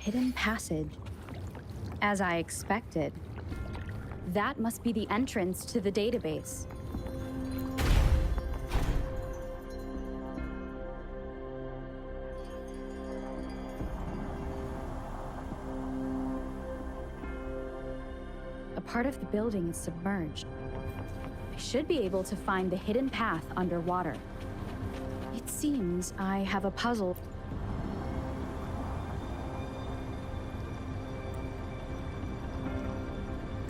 Hidden passage. As I expected. That must be the entrance to the database. A part of the building is submerged. I should be able to find the hidden path underwater. It seems I have a puzzle.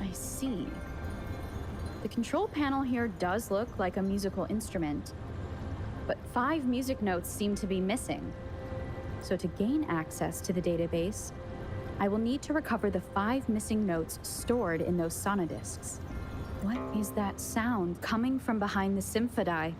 I see. The control panel here does look like a musical instrument, but 5 music notes seem to be missing. So to gain access to the database, I will need to recover the 5 missing notes stored in those sonodiscs. What is that sound coming from behind the symphodi?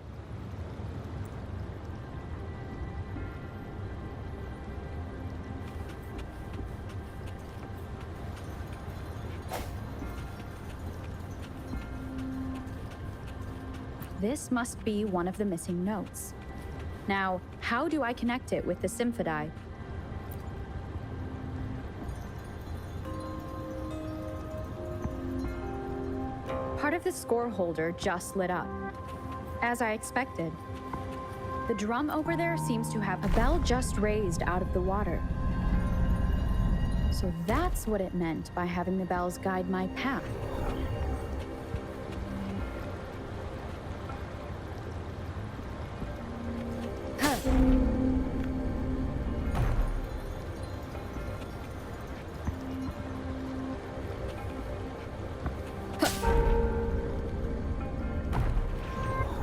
This must be one of the missing notes. Now, how do I connect it with the symphodi? Part of the score holder just lit up. As I expected. The drum over there seems to have a bell just raised out of the water. So that's what it meant by having the bells guide my path.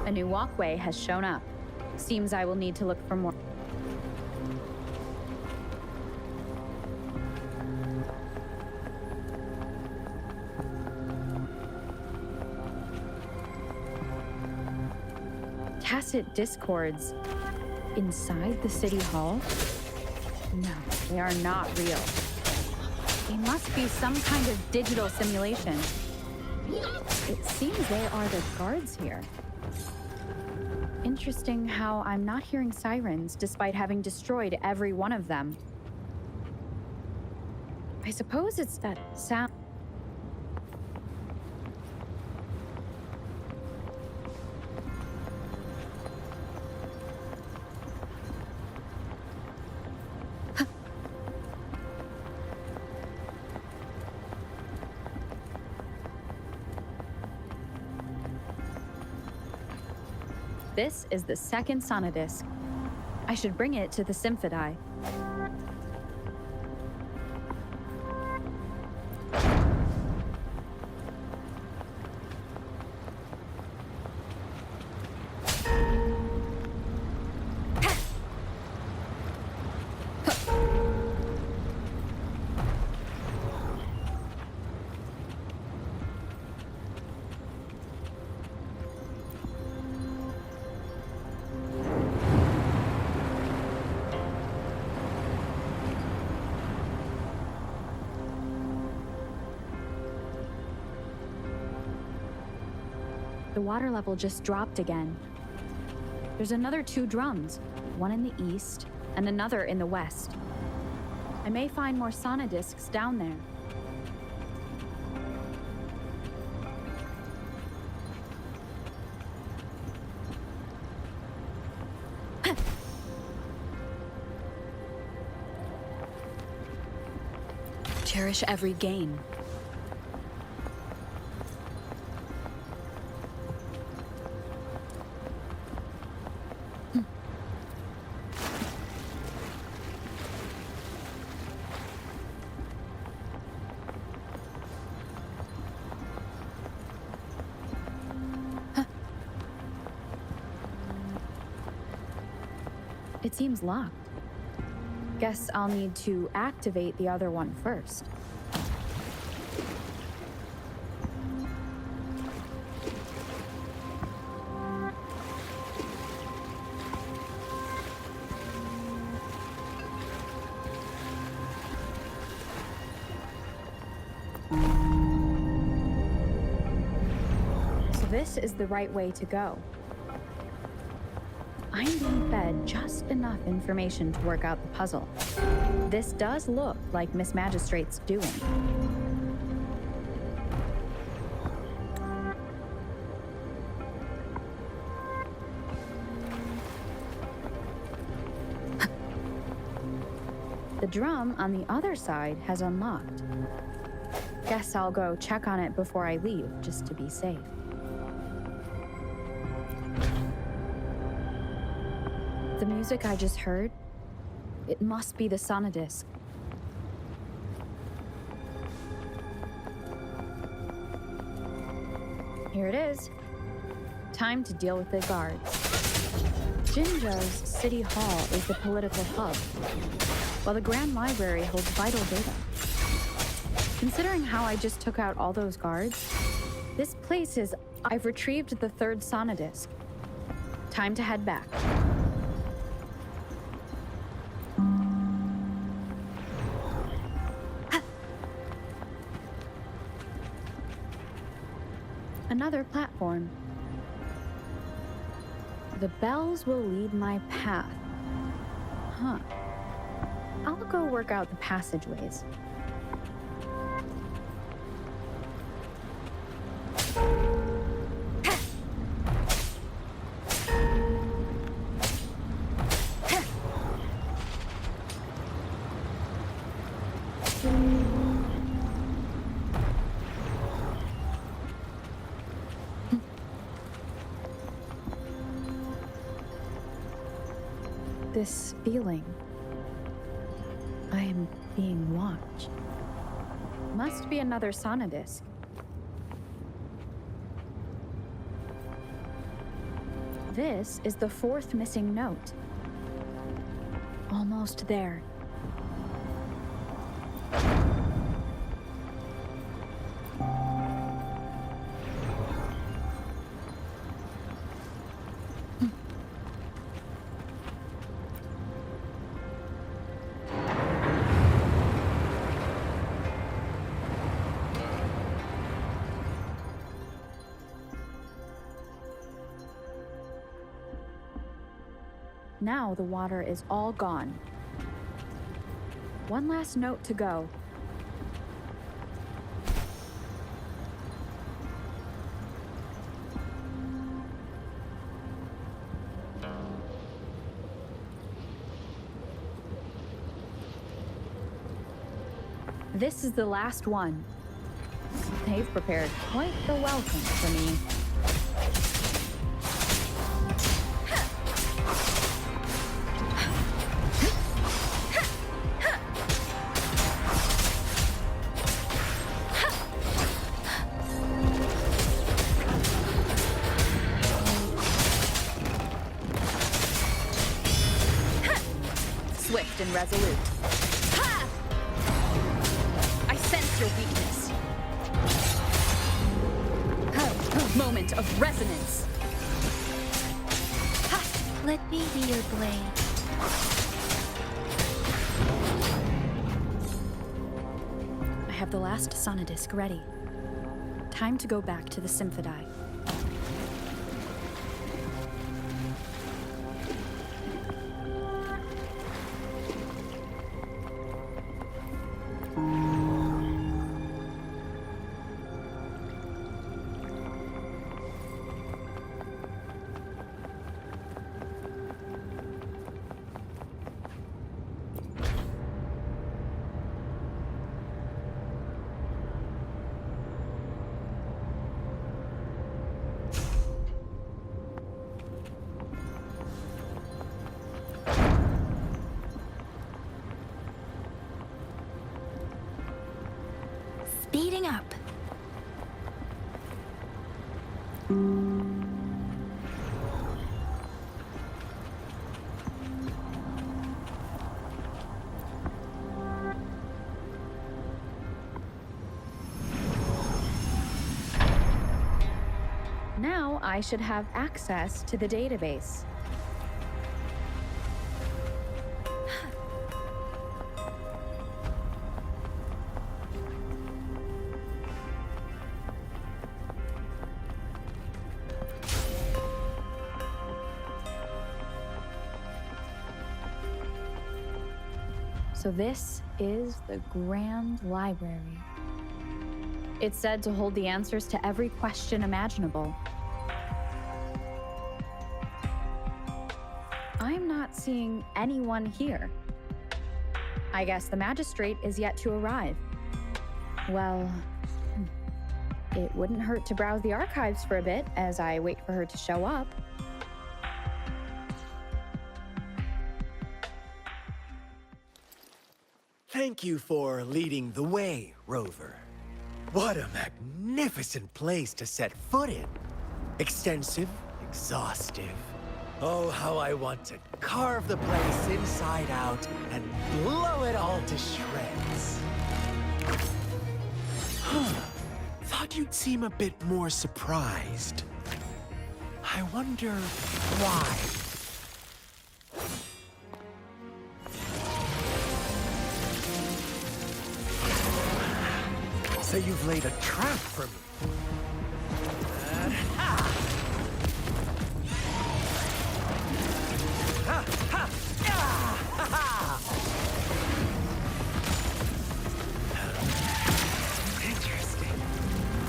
A new walkway has shown up. Seems I will need to look for more. Tacit discords inside the city hall? No, they are not real. They must be some kind of digital simulation. It seems they are the guards here. Interesting how I'm not hearing sirens despite having destroyed every one of them. I suppose it's that sound. This is the second sonodisc. I should bring it to the symphodi. The water level just dropped again. There's another 2 drums, one in the east and another in the west. I may find more sonodiscs down there. Cherish every gain. It seems locked. Guess I'll need to activate the other one first. So this is the right way to go. I'm being fed just enough information to work out the puzzle. This does look like Miss Magistrate's doing. The drum on the other side has unlocked. Guess I'll go check on it before I leave, just to be safe. The music I just heard, it must be the sonodisc. Here it is. Time to deal with the guards. Jinzhou's City Hall is the political hub, while the Grand Library holds vital data. Considering how I just took out all those guards, this place is... I've retrieved the third sonodisc. Time to head back. Another platform. The bells will lead my path. Huh. I'll go work out the passageways. This feeling. I am being watched. Must be another sonodisc. This is the fourth missing note. Almost there. Now the water is all gone. One last note to go. This is the last one. They've prepared quite the welcome for me. Swift and resolute. Ha! I sense your weakness. Moment of resonance. Ha! Let me be your blade. I have the last sonodisc ready. Time to go back to the Symphodi. Speeding up. Now I should have access to the database. So this is the Grand Library. It's said to hold the answers to every question imaginable. I'm not seeing anyone here. I guess the magistrate is yet to arrive. Well, it wouldn't hurt to browse the archives for a bit as I wait for her to show up. Thank you for leading the way, Rover. What a magnificent place to set foot in. Extensive, exhaustive. Oh, how I want to carve the place inside out and blow it all to shreds. Thought you'd seem a bit more surprised. I wonder why. So you've laid a trap for me. Interesting.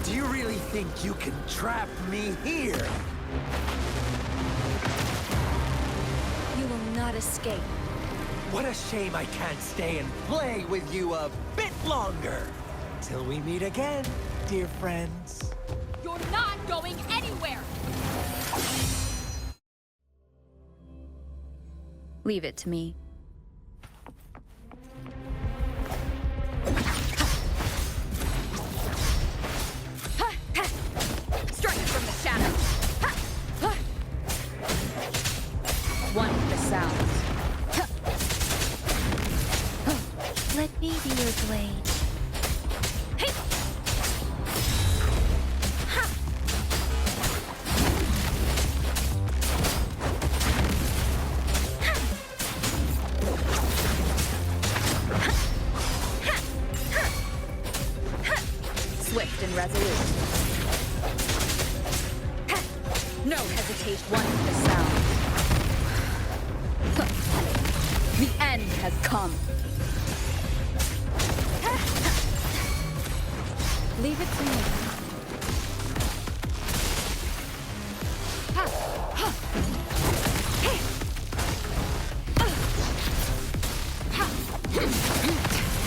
Do you really think you can trap me here? You will not escape. What a shame I can't stay and play with you a bit longer. Till we meet again, dear friends. You're not going anywhere! Leave it to me. Strike from the shadows! One with the sound. Let me be your blade. Swift and resolute. No hesitation. One with the sound. The end has come. Leave it to me.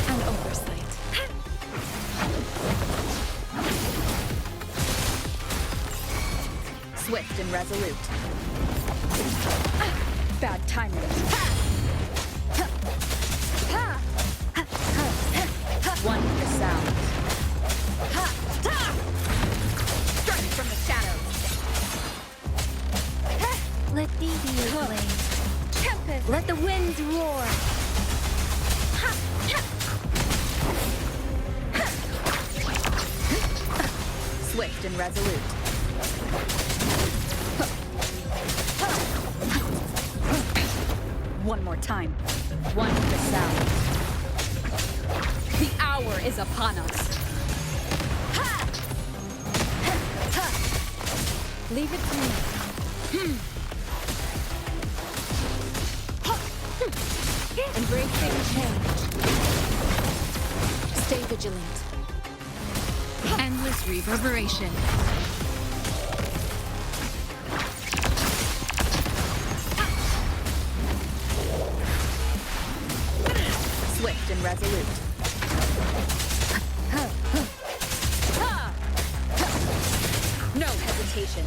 An oversight. Swift and resolute. Bad timing. One with the sound. Strike from the shadows. Let me be your blade. Tempest. Let the winds roar. Swift and resolute. One more time. One with the sound. The hour is upon us. Leave it to me. Embracing change. Stay vigilant. Endless reverberation. Swift and resolute. No hesitation.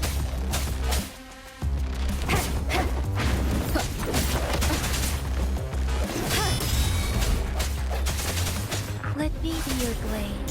Let me be your blade.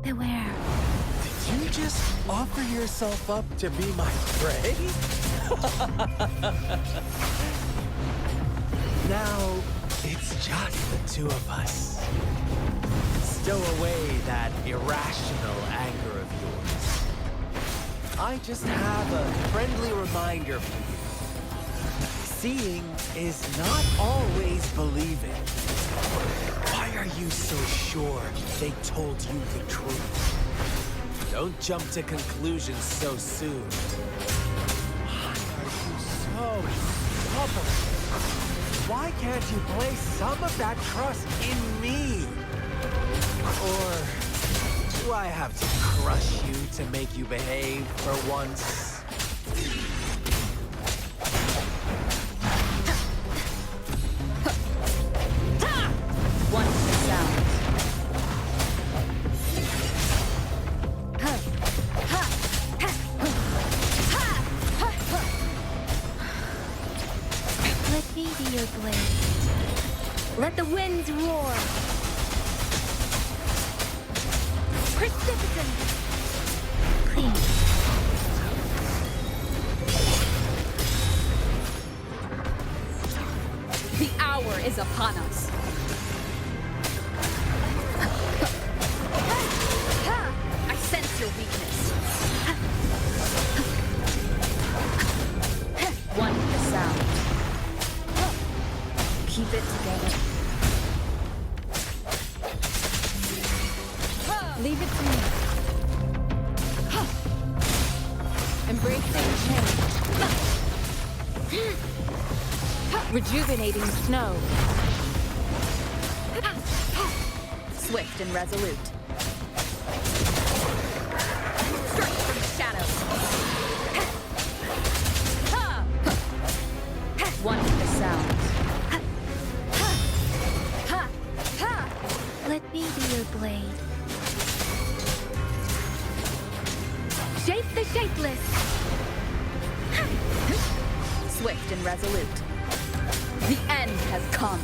Did Beware. you just offer yourself up to be my prey? Now, it's just the two of us. Stow away that irrational anger of yours. I just have a friendly reminder for you. seeing is not always believing. Why are you so sure they told you the truth? Don't jump to conclusions so soon. Why are you so stubborn? Why can't you place some of that trust in me? Or do I have to crush you to make you behave for once? One sound. Let me be your blade. Let the winds roar. Precipitant. Clean. The hour is upon us. I sense your weakness. One sound. Keep it together. Leave it to me. Embracing change. Rejuvenating snow. Swift and resolute. Strike from the shadows. One with the sound. Let me be your blade. Shape the shapeless. Swift and resolute. The end has come.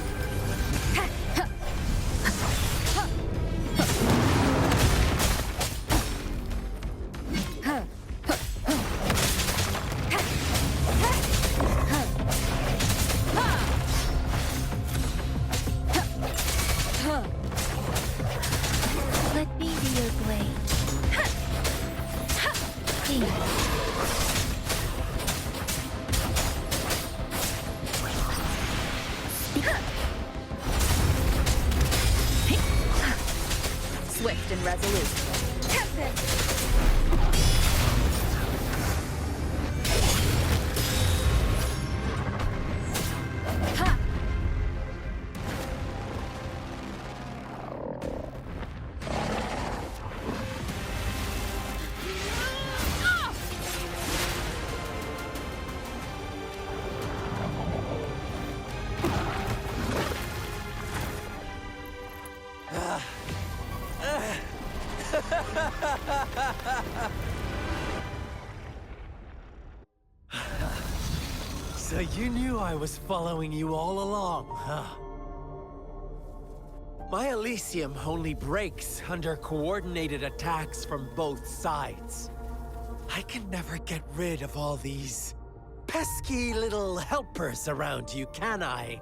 Let me be your blade. Clean. Swift and resolute. So you knew I was following you all along, huh? My Elysium only breaks under coordinated attacks from both sides. I can never get rid of all these pesky little helpers around you, can I?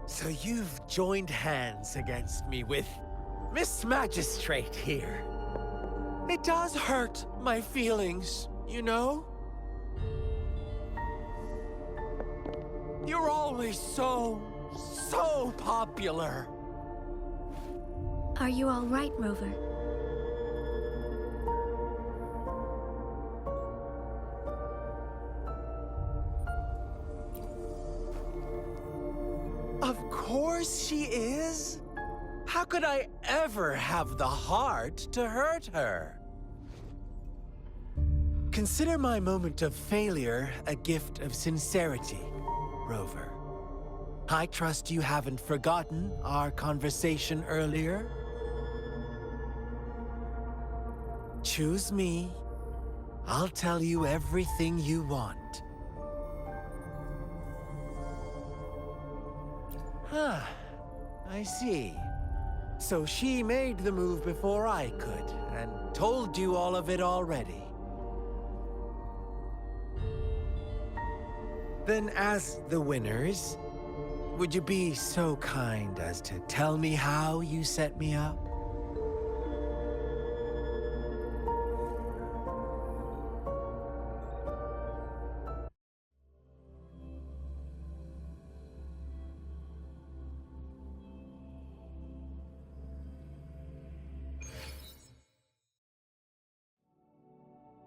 So you've joined hands against me with Miss Magistrate here. It does hurt my feelings, you know? You're always so popular. Are you all right, Rover? Of course she is. How could I ever have the heart to hurt her? Consider my moment of failure a gift of sincerity, Rover. I trust you haven't forgotten our conversation earlier. Choose me. I'll tell you everything you want. Huh. I see. So she made the move before I could, and told you all of it already. Then as the winners, would you be so kind as to tell me how you set me up?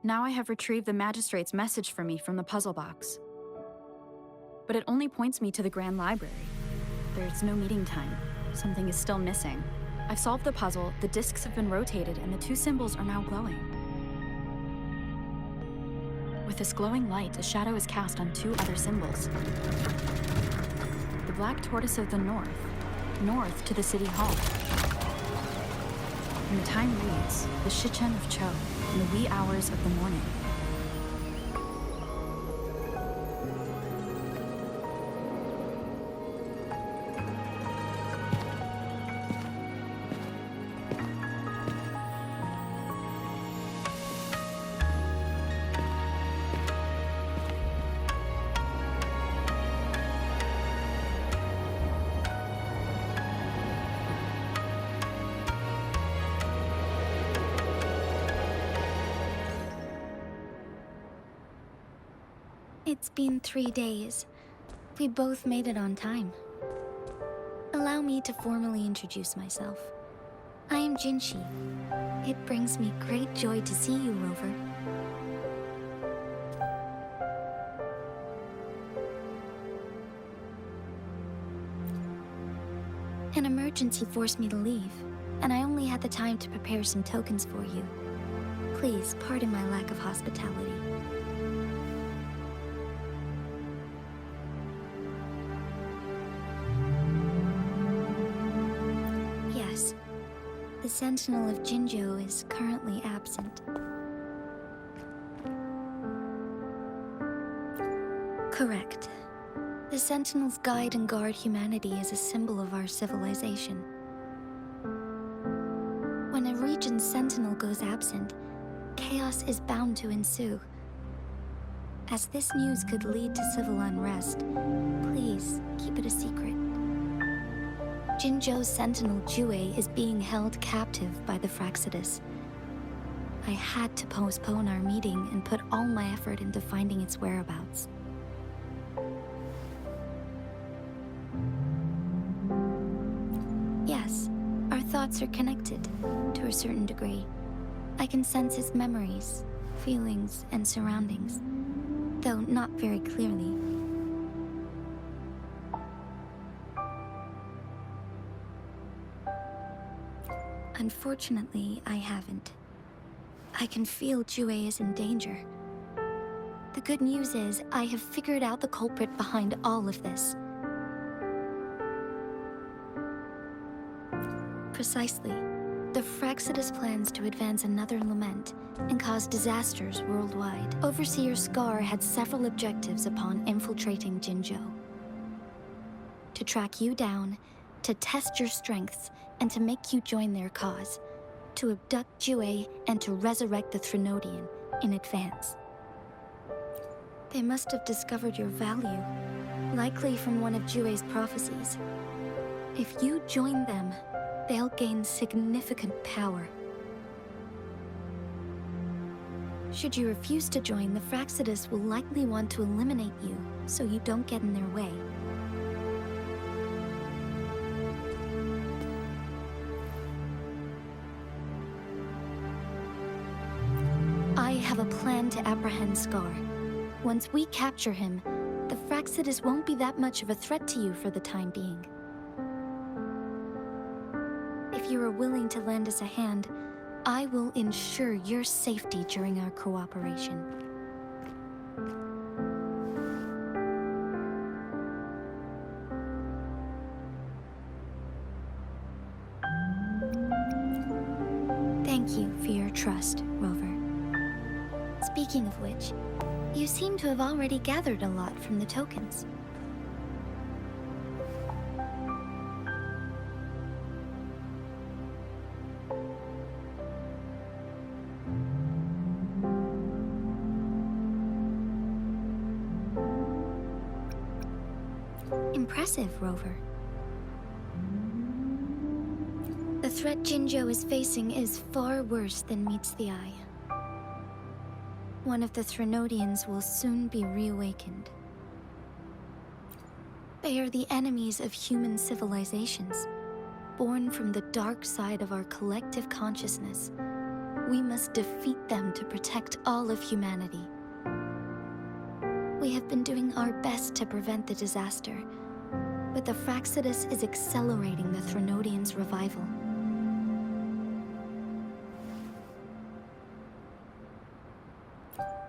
Now I have retrieved the magistrate's message for me from the puzzle box. But it only points me to the Grand Library. There's no meeting time. Something is still missing. I've solved the puzzle, the discs have been rotated, and the two symbols are now glowing. With this glowing light, a shadow is cast on two other symbols. The black tortoise of the north to the city hall. And the time reads, the Shichen of Cho, in the wee hours of the morning. It's been 3 days. We both made it on time. Allow me to formally introduce myself. I am Jinshi. It brings me great joy to see you, Rover. An emergency forced me to leave, and I only had the time to prepare some tokens for you. Please pardon my lack of hospitality. Yes, the Sentinel of Jinzhou is currently absent. Correct. The Sentinels guide and guard humanity as a symbol of our civilization. When a region's Sentinel goes absent, chaos is bound to ensue. As this news could lead to civil unrest, please keep it a secret. Jinzhou's Sentinel Jue is being held captive by the Fraxidus. I had to postpone our meeting and put all my effort into finding its whereabouts. Yes, our thoughts are connected, to a certain degree. I can sense his memories, feelings, and surroundings, though not very clearly. Unfortunately, I haven't. I can feel Jue is in danger. The good news is, I have figured out the culprit behind all of this. Precisely. The Fraxidus plans to advance another lament and cause disasters worldwide. Overseer Scar had several objectives upon infiltrating Jinzhou. To track you down, to test your strengths, and to make you join their cause. To abduct Jue and to resurrect the Threnodian in advance. They must have discovered your value, likely from one of Jue's prophecies. If you join them, they'll gain significant power. Should you refuse to join, the Fraxidus will likely want to eliminate you, so you don't get in their way. I have a plan to apprehend Scar. Once we capture him, the Fraxidus won't be that much of a threat to you for the time being. If you are willing to lend us a hand, I will ensure your safety during our cooperation. Thank you for your trust, Rover. Speaking of which, you seem to have already gathered a lot from the tokens. Impressive, Rover. The threat Jinzhou is facing is far worse than meets the eye. One of the Threnodians will soon be reawakened. They are the enemies of human civilizations, born from the dark side of our collective consciousness, We must defeat them to protect all of humanity. We have been doing our best to prevent the disaster, but the Fractsidus is accelerating the Threnodians' revival.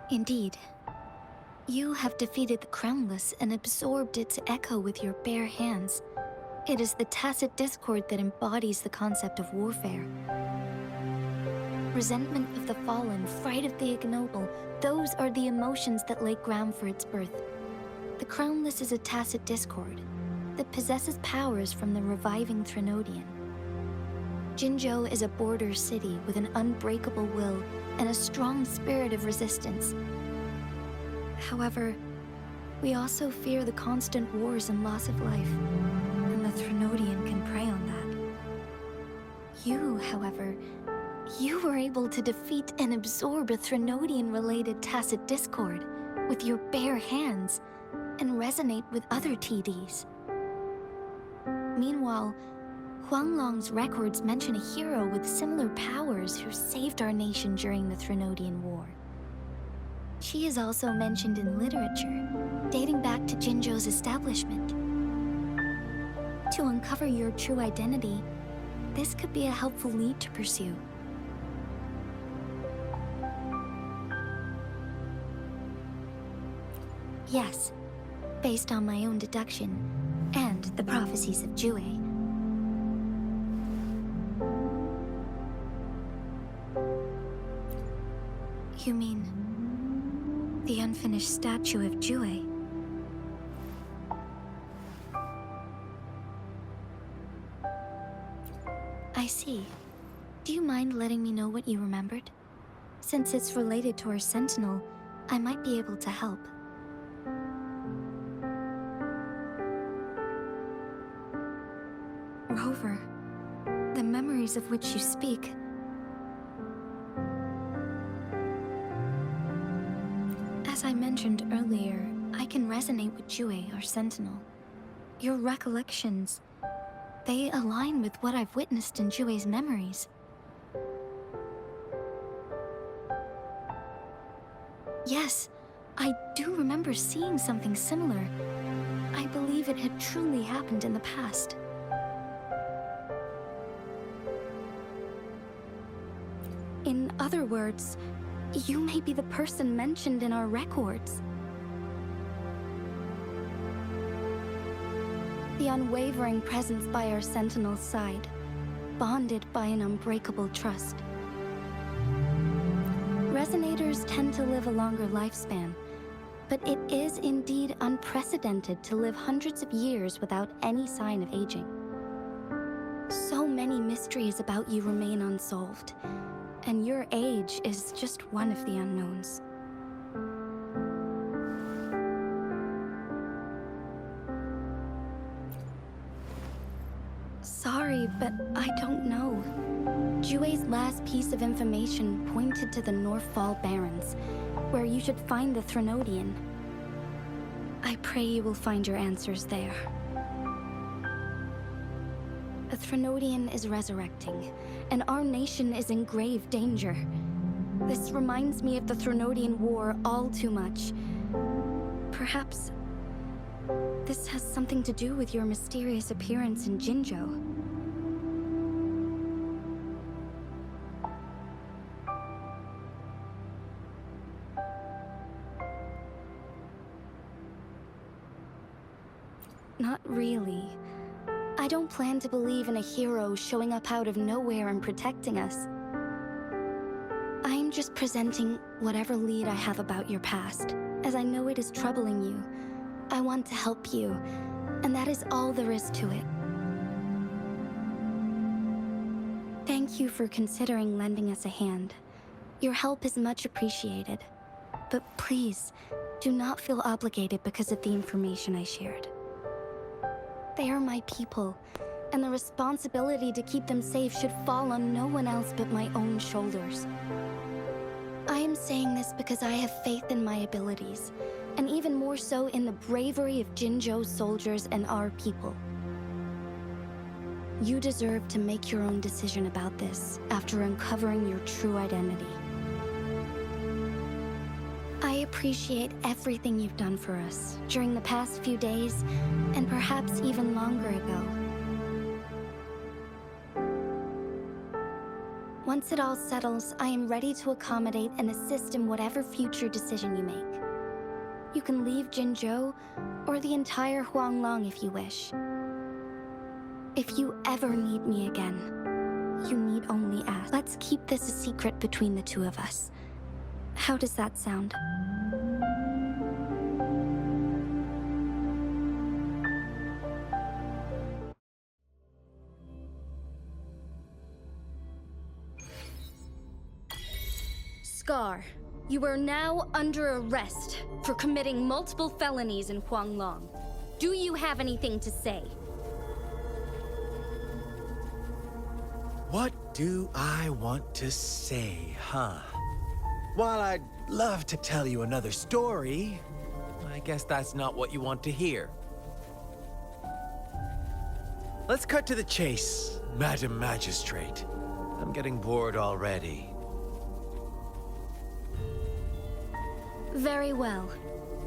Indeed, you have defeated the Crownless and absorbed its echo with your bare hands. It is the tacit discord that embodies the concept of warfare. Resentment of the fallen, fright of the ignoble, those are the emotions that lay ground for its birth. The Crownless is a tacit discord that possesses powers from the reviving Threnodian. Jinzhou is a border city with an unbreakable will and a strong spirit of resistance. However, we also fear the constant wars and loss of life, and the Threnodian can prey on that. You, however, you were able to defeat and absorb a Threnodian-related tacit discord with your bare hands and resonate with other TDs. Meanwhile, Huanglong's records mention a hero with similar powers who saved our nation during the Threnodian War. She is also mentioned in literature, dating back to Jinzhou's establishment. To uncover your true identity, this could be a helpful lead to pursue. Yes, based on my own deduction and the prophecies of Jue. You mean the unfinished statue of Jue? I see. Do you mind letting me know what you remembered? Since it's related to our sentinel, I might be able to help. Rover, the memories of which you speak. As I mentioned earlier, I can resonate with Jue, our sentinel. Your recollections, they align with what I've witnessed in Jue's memories. Yes, I do remember seeing something similar. I believe it had truly happened in the past. In other words, you may be the person mentioned in our records. The unwavering presence by our sentinel's side, bonded by an unbreakable trust. Resonators tend to live a longer lifespan, but it is indeed unprecedented to live hundreds of years without any sign of aging. So many mysteries about you remain unsolved, and your age is just one of the unknowns. Sorry, but I don't know. Jue's last piece of information pointed to the Northfall Barrens, where you should find the Threnodian. I pray you will find your answers there. The Threnodian is resurrecting, and our nation is in grave danger. This reminds me of the Threnodian War all too much. Perhaps this has something to do with your mysterious appearance in Jinzhou. Not really. I don't plan to believe in a hero showing up out of nowhere and protecting us. I'm just presenting whatever lead I have about your past, as I know it is troubling you. I want to help you, and that is all there is to it. Thank you for considering lending us a hand. Your help is much appreciated. But please, do not feel obligated because of the information I shared. They are my people, and the responsibility to keep them safe should fall on no one else but my own shoulders. I am saying this because I have faith in my abilities, and even more so in the bravery of Jinzhou's soldiers and our people. You deserve to make your own decision about this after uncovering your true identity. I appreciate everything you've done for us during the past few days, and perhaps even longer ago. Once it all settles, I am ready to accommodate and assist in whatever future decision you make. You can leave Jinzhou, or the entire Huanglong if you wish. If you ever need me again, you need only ask. Let's keep this a secret between the two of us. How does that sound? Scar, you are now under arrest for committing multiple felonies in Huanglong. Do you have anything to say? What do I want to say, huh? While I'd love to tell you another story, I guess that's not what you want to hear. Let's cut to the chase, Madam Magistrate. I'm getting bored already. Very well.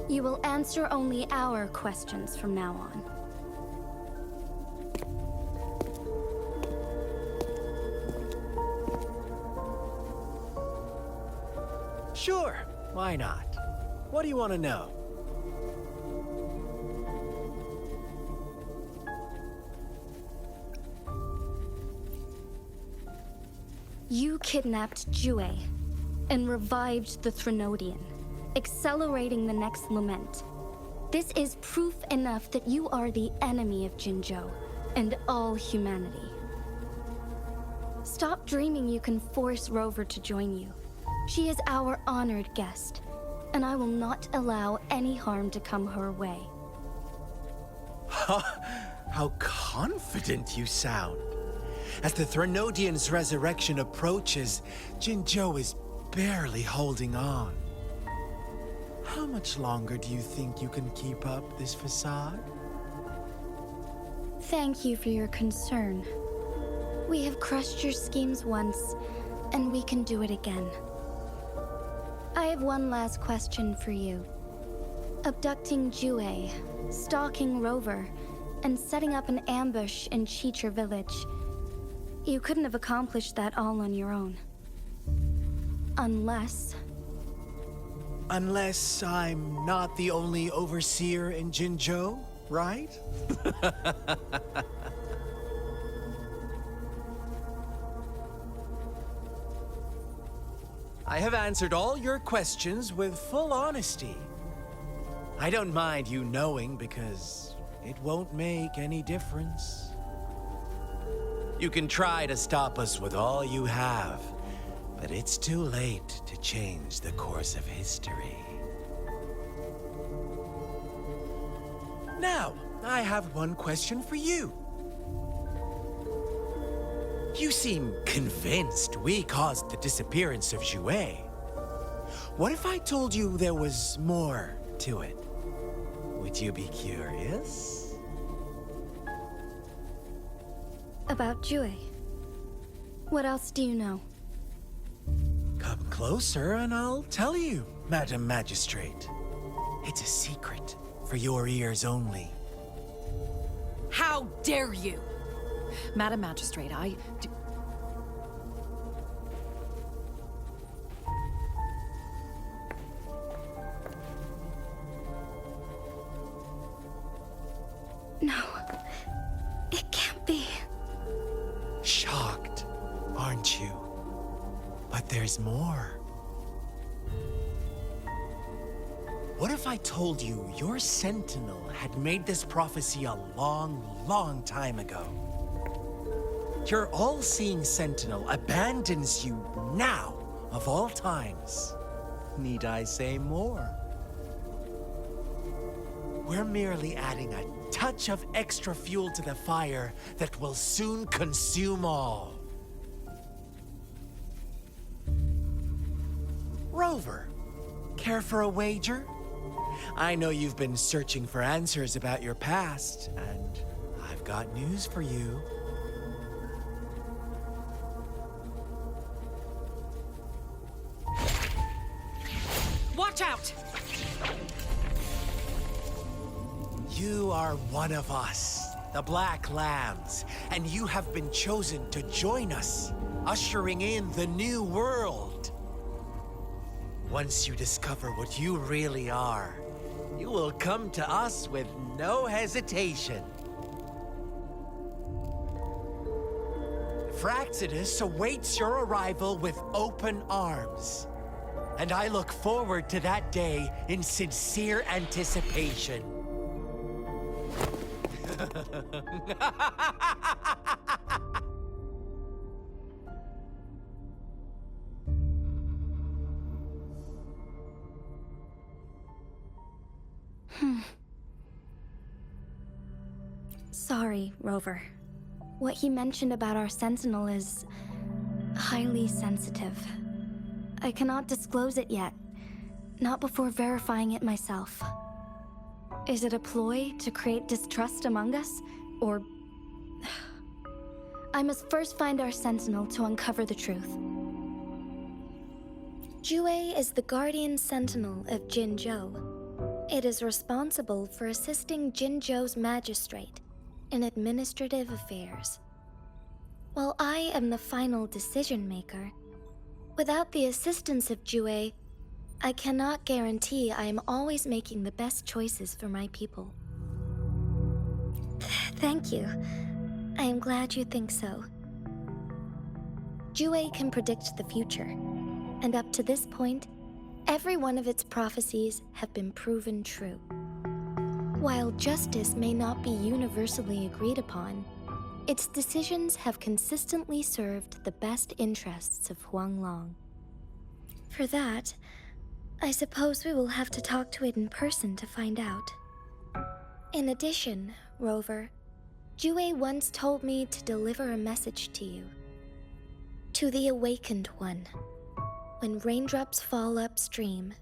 You will answer only our questions from now on. Sure, why not? What do you want to know? You kidnapped Jue and revived the Threnodian, accelerating the next lament. This is proof enough that you are the enemy of Jinzhou and all humanity. Stop dreaming you can force Rover to join you. She is our honored guest, and I will not allow any harm to come her way. How confident you sound. As the Threnodian's resurrection approaches, Jinzhou is barely holding on. How much longer do you think you can keep up this facade? Thank you for your concern. We have crushed your schemes once, and we can do it again. I have one last question for you. Abducting Jue, stalking Rover, and setting up an ambush in Cheecher village. You couldn't have accomplished that all on your own. Unless I'm not the only overseer in Jinzhou, right? I have answered all your questions with full honesty. I don't mind you knowing because it won't make any difference. You can try to stop us with all you have, but it's too late to change the course of history. Now, I have one question for you. You seem convinced we caused the disappearance of Jue. What if I told you there was more to it? Would you be curious? about Jue. What else do you know? Come closer and I'll tell you, Madam Magistrate. It's a secret for your ears only. How dare you? Madam Magistrate, No, it can't be. Shocked, aren't you? But there's more. What if I told you your sentinel had made this prophecy a long, long time ago? Your all-seeing sentinel abandons you now, of all times. Need I say more? We're merely adding a touch of extra fuel to the fire that will soon consume all. Rover, care for a wager? I know you've been searching for answers about your past, and I've got news for you. Watch out! You are one of us, the Black Lambs, and you have been chosen to join us, ushering in the new world. Once you discover what you really are, you will come to us with no hesitation. Fraxidus awaits your arrival with open arms. And I look forward to that day in sincere anticipation. Sorry, Rover. What he mentioned about our Sentinel is highly sensitive. I cannot disclose it yet, not before verifying it myself. Is it a ploy to create distrust among us, or... I must first find our Sentinel to uncover the truth. Jue is the Guardian Sentinel of Jinzhou. It is responsible for assisting Jinzhou's magistrate in administrative affairs. While I am the final decision maker, without the assistance of Jue, I cannot guarantee I am always making the best choices for my people. Thank you. I am glad you think so. Jue can predict the future, and up to this point, every one of its prophecies have been proven true. While justice may not be universally agreed upon, its decisions have consistently served the best interests of Huanglong. For that, I suppose we will have to talk to it in person to find out. In addition, Rover, Jue once told me to deliver a message to you. To the Awakened One. When raindrops fall upstream,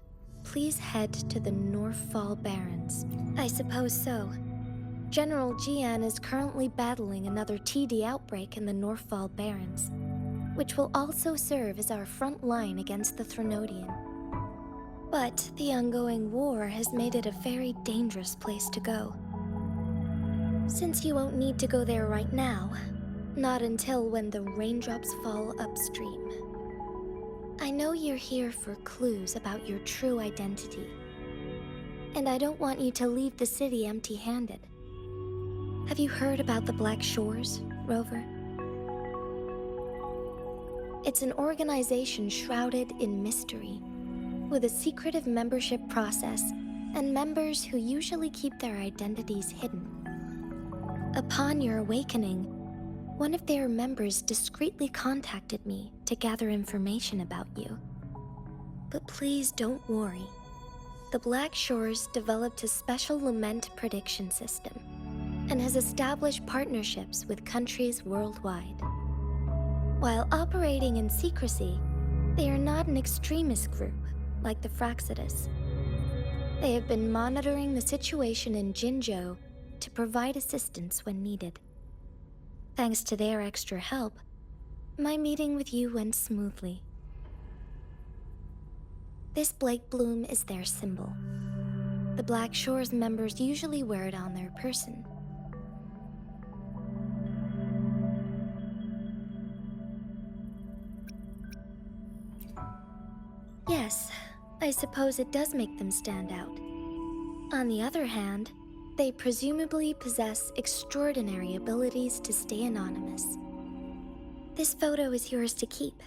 please head to the Northfall Barrens. I suppose so. General Jian is currently battling another TD outbreak in the Northfall Barrens, which will also serve as our front line against the Threnodian. But the ongoing war has made it a very dangerous place to go. Since you won't need to go there right now, not until when the raindrops fall upstream. I know you're here for clues about your true identity. And I don't want you to leave the city empty-handed. Have you heard about the Black Shores, Rover? It's an organization shrouded in mystery, with a secretive membership process and members who usually keep their identities hidden. Upon your awakening, one of their members discreetly contacted me to gather information about you. But please don't worry. The Black Shores developed a special lament prediction system and has established partnerships with countries worldwide. While operating in secrecy, they are not an extremist group like the Fraxidus. They have been monitoring the situation in Jinzhou to provide assistance when needed. Thanks to their extra help, my meeting with you went smoothly. This Blake Bloom is their symbol. The Black Shores members usually wear it on their person. Yes, I suppose it does make them stand out. On the other hand, they presumably possess extraordinary abilities to stay anonymous. This photo is yours to keep.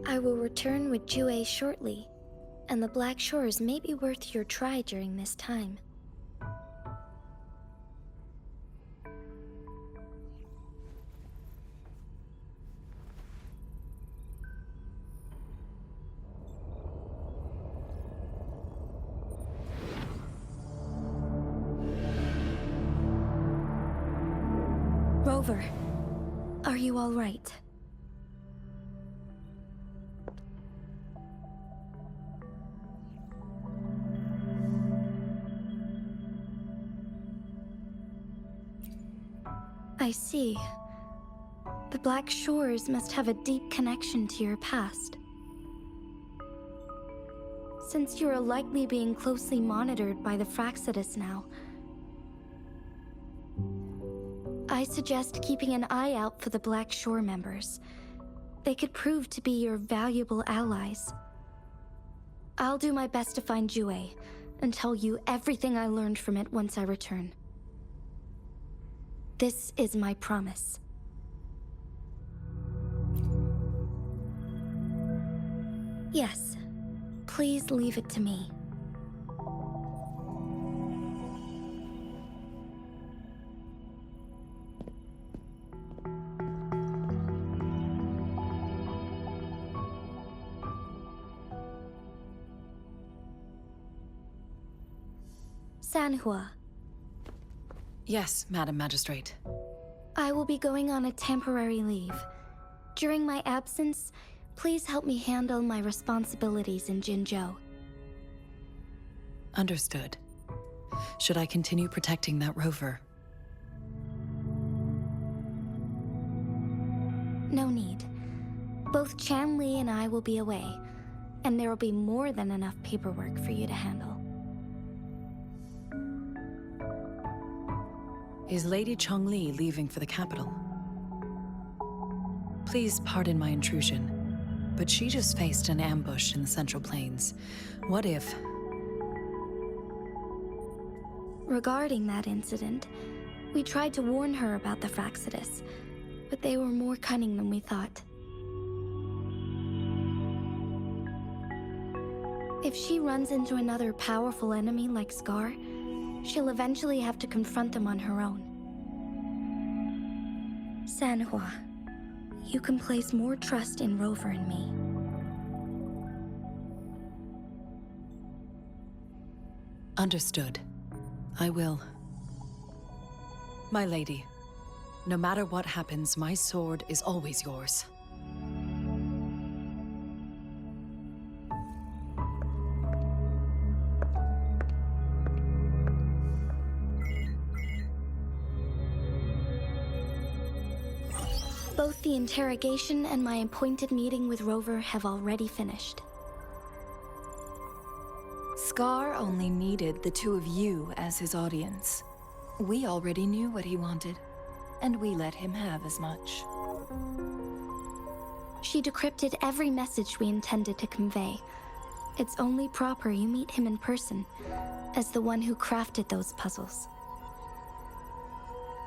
I will return with Jue shortly, and the Black Shores may be worth your try during this time. Rover, are you all right? I see. The Black Shores must have a deep connection to your past. Since you are likely being closely monitored by the Fraxidus now, I suggest keeping an eye out for the Black Shore members. They could prove to be your valuable allies. I'll do my best to find Jue and tell you everything I learned from it once I return. This is my promise. Yes, please leave it to me. Sanhua, Yes, Madam Magistrate. I will be going on a temporary leave. During my absence, please help me handle my responsibilities in Jinzhou. Understood. Should I continue protecting that rover? No need. Both Chan Li and I will be away, and there will be more than enough paperwork for you to handle. Is Lady Chongli leaving for the capital? Please pardon my intrusion, but she just faced an ambush in the Central Plains. What if... Regarding that incident, we tried to warn her about the Fraxidus, but they were more cunning than we thought. If she runs into another powerful enemy like Scar, she'll eventually have to confront them on her own. Sanhua, you can place more trust in Rover and me. Understood. I will. My lady, no matter what happens, my sword is always yours. Both the interrogation and my appointed meeting with Rover have already finished. Scar only needed the two of you as his audience. We already knew what he wanted, and we let him have as much. She decrypted every message we intended to convey. It's only proper you meet him in person, as the one who crafted those puzzles.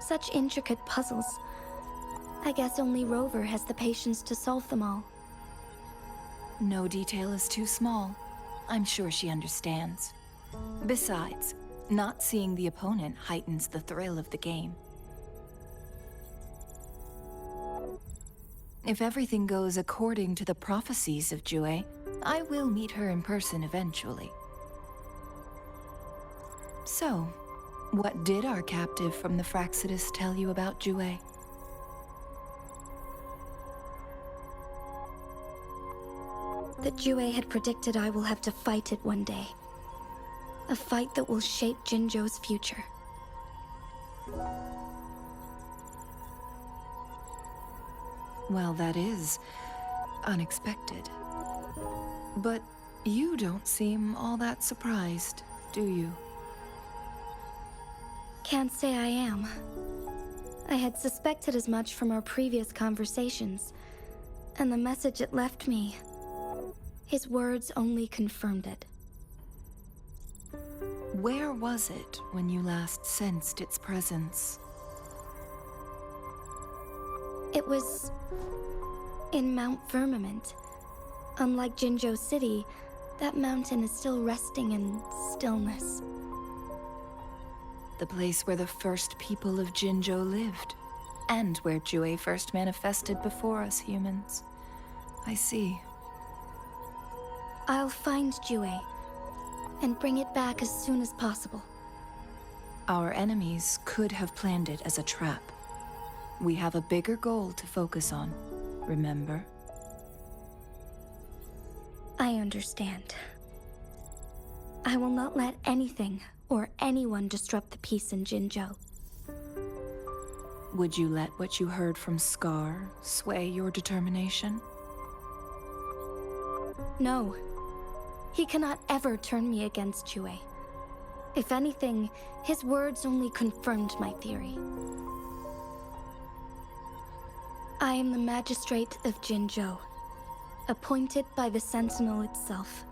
Such intricate puzzles. I guess only Rover has the patience to solve them all. No detail is too small. I'm sure she understands. Besides, not seeing the opponent heightens the thrill of the game. If everything goes according to the prophecies of Jue, I will meet her in person eventually. So, what did our captive from the Fraxidus tell you about Jue? That Jue had predicted I will have to fight it one day. A fight that will shape Jinzhou's future. Well, that is unexpected. But you don't seem all that surprised, do you? Can't say I am. I had suspected as much from our previous conversations, and the message it left me, his words only confirmed it. Where was it when you last sensed its presence? It was in Mount Firmament. Unlike Jinzhou City, that mountain is still resting in stillness. The place where the first people of Jinzhou lived, and where Jue first manifested before us humans. I see. I'll find Jue and bring it back as soon as possible. Our enemies could have planned it as a trap. We have a bigger goal to focus on, remember? I understand. I will not let anything or anyone disrupt the peace in Jinzhou. Would you let what you heard from Scar sway your determination? No. He cannot ever turn me against Jue. If anything, his words only confirmed my theory. I am the magistrate of Jinzhou, appointed by the Sentinel itself.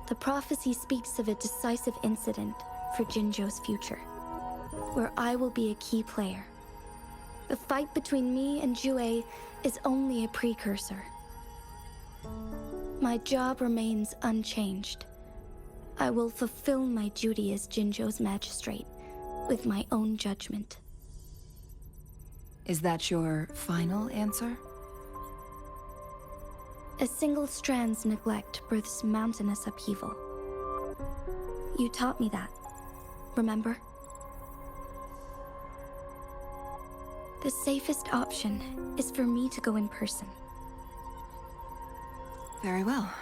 The prophecy speaks of a decisive incident for Jinzhou's future, where I will be a key player. The fight between me and Jue is only a precursor. My job remains unchanged. I will fulfill my duty as Jinzhou's magistrate with my own judgment. Is that your final answer? A single strand's neglect births mountainous upheaval. You taught me that, remember? The safest option is for me to go in person. Very well.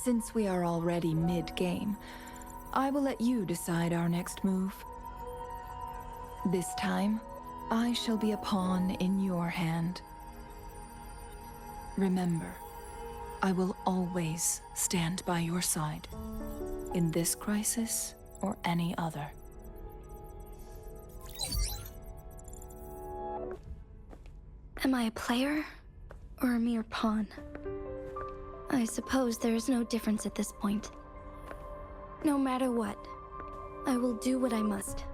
Since we are already mid-game, I will let you decide our next move. This time, I shall be a pawn in your hand. Remember, I will always stand by your side, in this crisis or any other. Am I a player or a mere pawn? I suppose there is no difference at this point. No matter what, I will do what I must.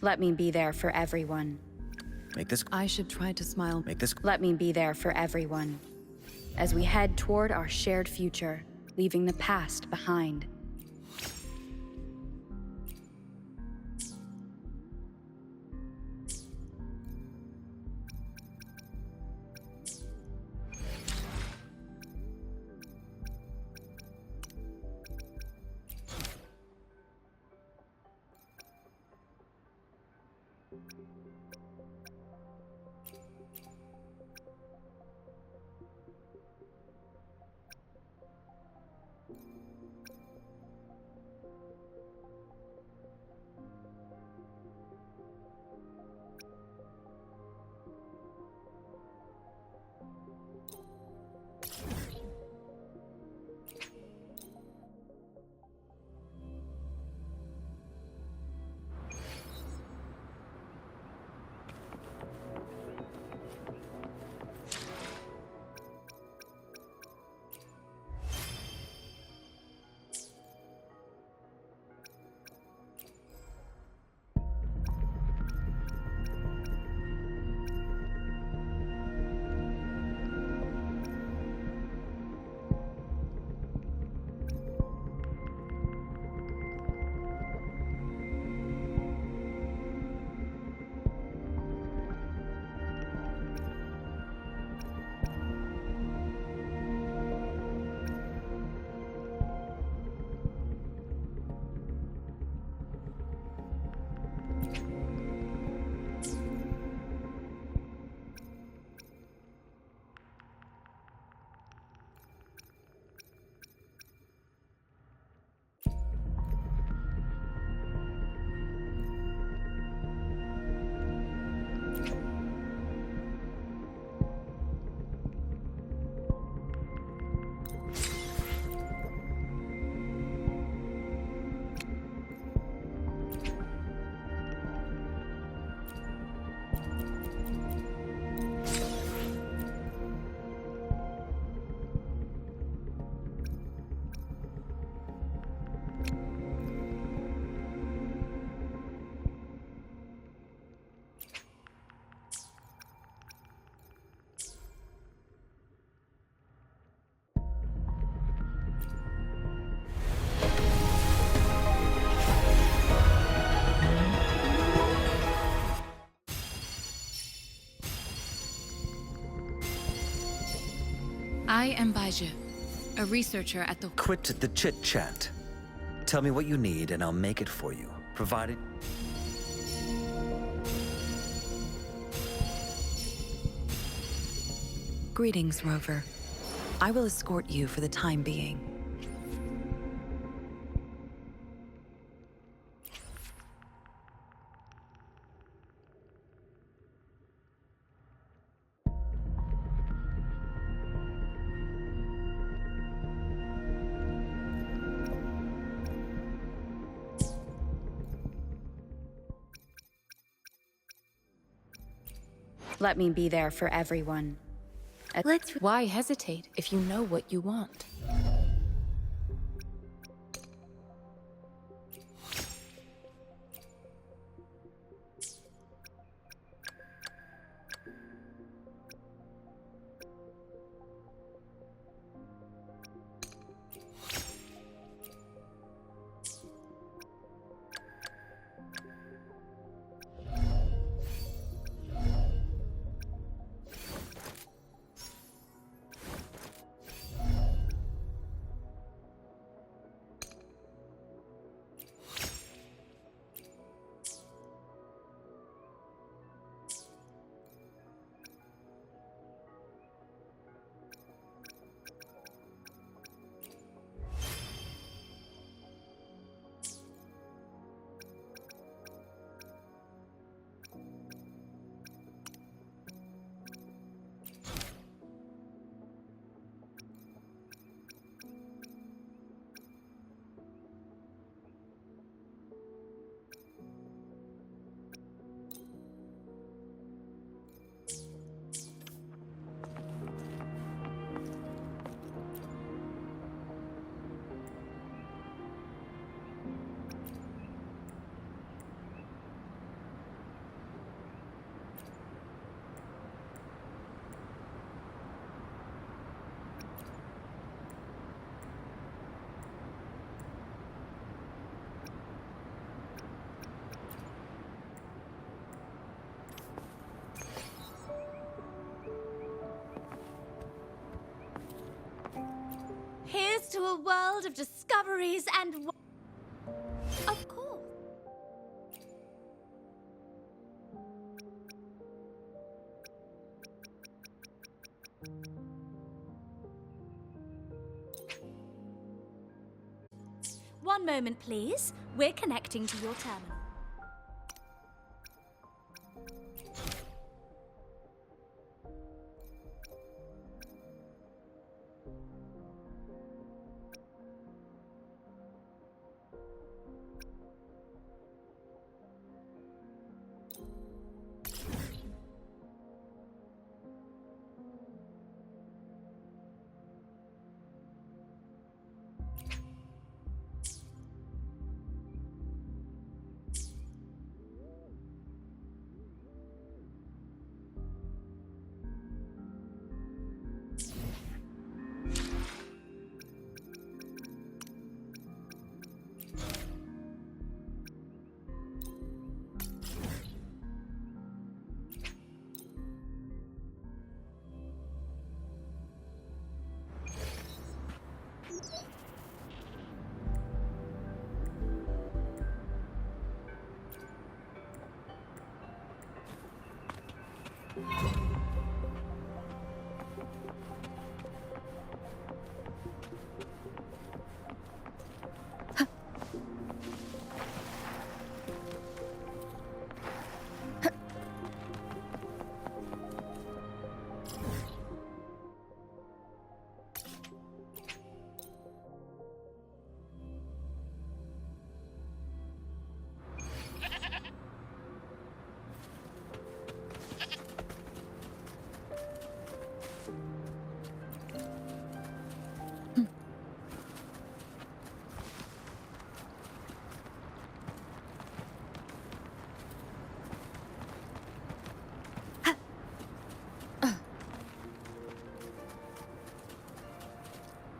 Let me be there for everyone. I should try to smile. Let me be there for everyone. As we head toward our shared future, leaving the past behind. I am Baiju, a researcher at the... Quit the chit-chat. Tell me what you need and I'll make it for you, provided... Greetings, Rover. I will escort you for the time being. Let me be there for everyone. Why hesitate if you know what you want? Here's to a world of discoveries and... Of course. One moment, please. We're connecting to your terminal.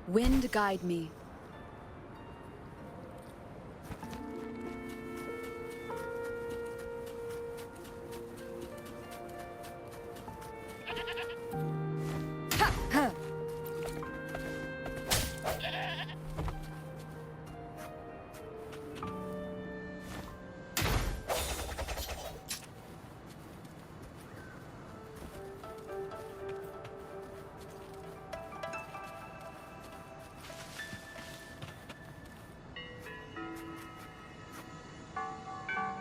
Wind guide me. Ha! Ha!